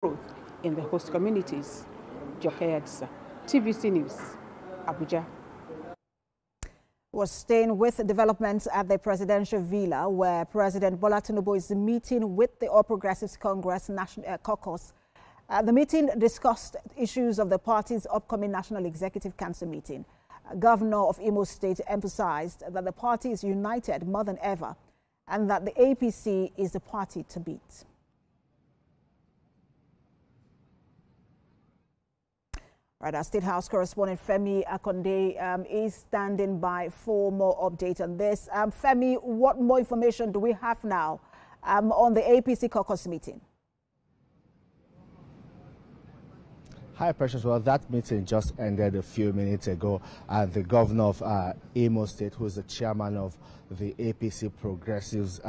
growth in the host communities. Jokayadsa, TVC News, Abuja. We're staying with developments at the presidential villa, where President Bola Tinubu is meeting with the All Progressives Congress National Caucus. The meeting discussed issues of the party's upcoming National Executive Council meeting. Governor of Imo State emphasized that the party is united more than ever and that the APC is the party to beat. Right, our State House correspondent Femi Akande is standing by for more updates on this. Femi, what more information do we have now on the APC caucus meeting? Hi, Precious. Well, that meeting just ended a few minutes ago, and the governor of Imo State, who is the chairman of the APC Progressives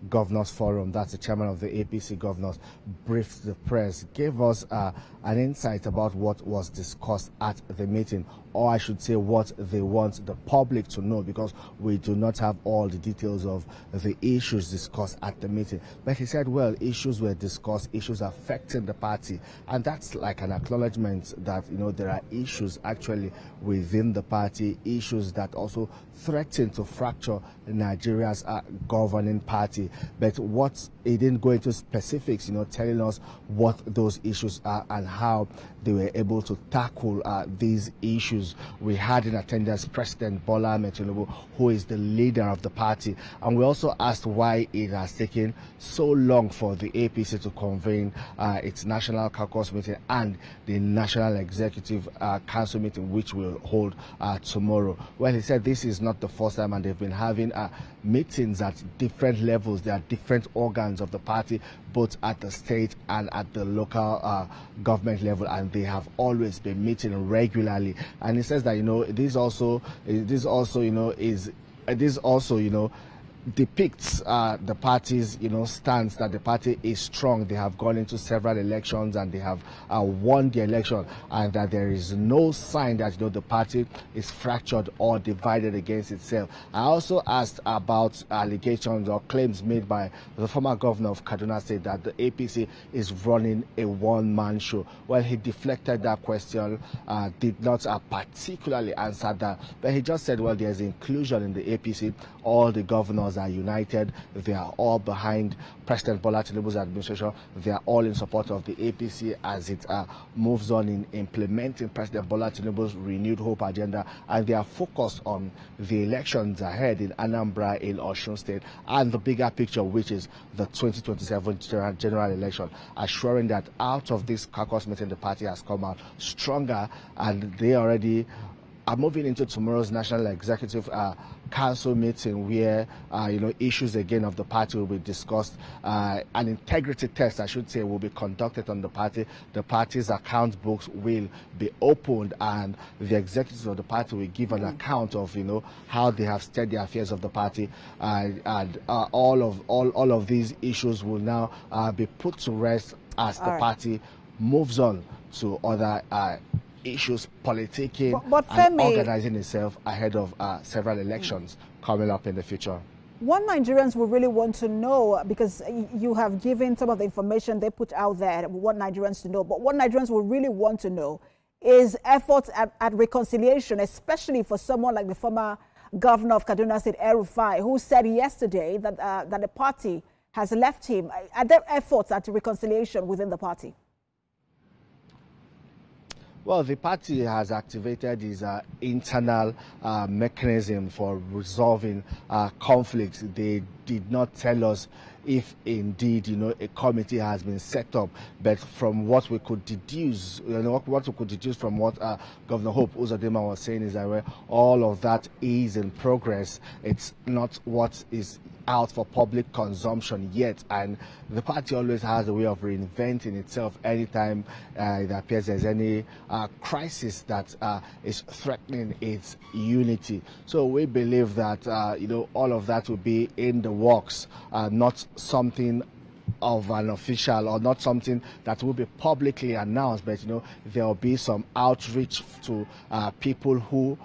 Governors Forum, that's the chairman of the APC Governors, briefed the press, gave us an insight about what was discussed at the meeting, or I should say what they want the public to know, because we do not have all the details of the issues discussed at the meeting. But he said, well, issues were discussed, issues affecting the party, and that's like an acknowledgement that, you know, there are issues actually within the party, issues that also threaten to fracture Nigeria's governing party. But what he didn't go into specifics, you know, telling us what those issues are and how they were able to tackle these issues. We had in attendance President Bola Tinubu, who is the leader of the party, and we also asked why it has taken so long for the APC to convene its National Caucus meeting and the National Executive Council meeting, which will hold tomorrow. Well, he said this is not the first time, and they've been having meetings at different levels. There are different organs of the party, both at the state and at the local government level, and they have always been meeting regularly. And he says that, you know, this also depicts the party's, you know, stance, that the party is strong. They have gone into several elections and they have won the election, and that there is no sign that, you know, the party is fractured or divided against itself. I also asked about allegations or claims made by the former governor of Kaduna State that the APC is running a one-man show. Well, he deflected that question, did not particularly answer that, but he just said, well, there's inclusion in the APC. All the governors are united. They are all behind President Bola Tinubu's administration. They are all in support of the APC as it moves on in implementing President Bola Tinubu's renewed hope agenda, and they are focused on the elections ahead in Anambra, in Osun State, and the bigger picture, which is the 2027 general election, assuring that out of this caucus meeting, the party has come out stronger, and they already are moving into tomorrow's National Executive Council meeting, where you know, issues again of the party will be discussed. An integrity test, I should say, will be conducted on the party. The party's account books will be opened, and the executives of the party will give an account of, you know, how they have steered the affairs of the party, and all of these issues will now be put to rest as the party moves on to other issues, politicking, and organizing itself ahead of several elections coming up in the future. What Nigerians will really want to know, because you have given some of the information they put out there, what Nigerians to know, but what Nigerians will really want to know is efforts at reconciliation, especially for someone like the former governor of Kaduna State, El-Rufai, who said yesterday that, that the party has left him. Are there efforts at reconciliation within the party? Well, the party has activated its internal mechanism for resolving conflicts. They did not tell us if indeed, you know, a committee has been set up, but from what we could deduce, you know, what we could deduce from what Governor Hope Uzodinma was saying is that all of that is in progress. It's not what is out for public consumption yet, and the party always has a way of reinventing itself anytime it appears there's any crisis that is threatening its unity. So we believe that you know, all of that will be in the works, not something of an official, or not something that will be publicly announced, but, you know, there will be some outreach to people who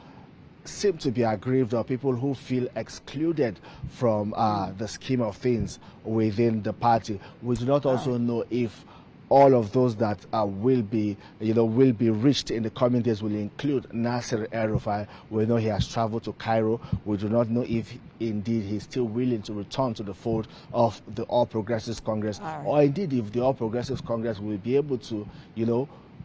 seem to be aggrieved, or people who feel excluded from the scheme of things within the party. We do not also know if all of those that will be reached in the coming days will include Nasir El-Rufai. We know he has traveled to Cairo. We do not know if indeed he's still willing to return to the fold of the All Progressives Congress, or indeed if the All Progressives Congress will be able to,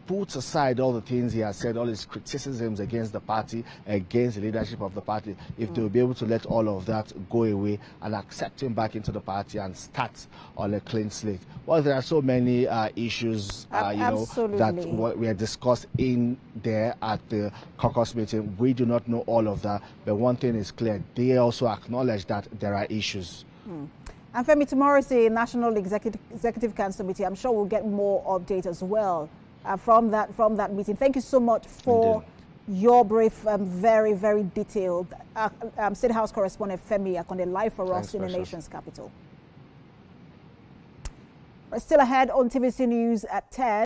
put aside all the things he has said, all his criticisms against the party, against the leadership of the party, if they will be able to let all of that go away and accept him back into the party and start on a clean slate. Well, there are so many issues, that we are discussed in there at the caucus meeting. We do not know all of that, but one thing is clear: they also acknowledge that there are issues. And Femi, tomorrow is the National Executive Council meeting. I'm sure we'll get more updates as well from that meeting. Thank you so much for your brief, very, very detailed State House correspondent Femi Akande live for us in the nation's capital. We're still ahead on TVC News at 10.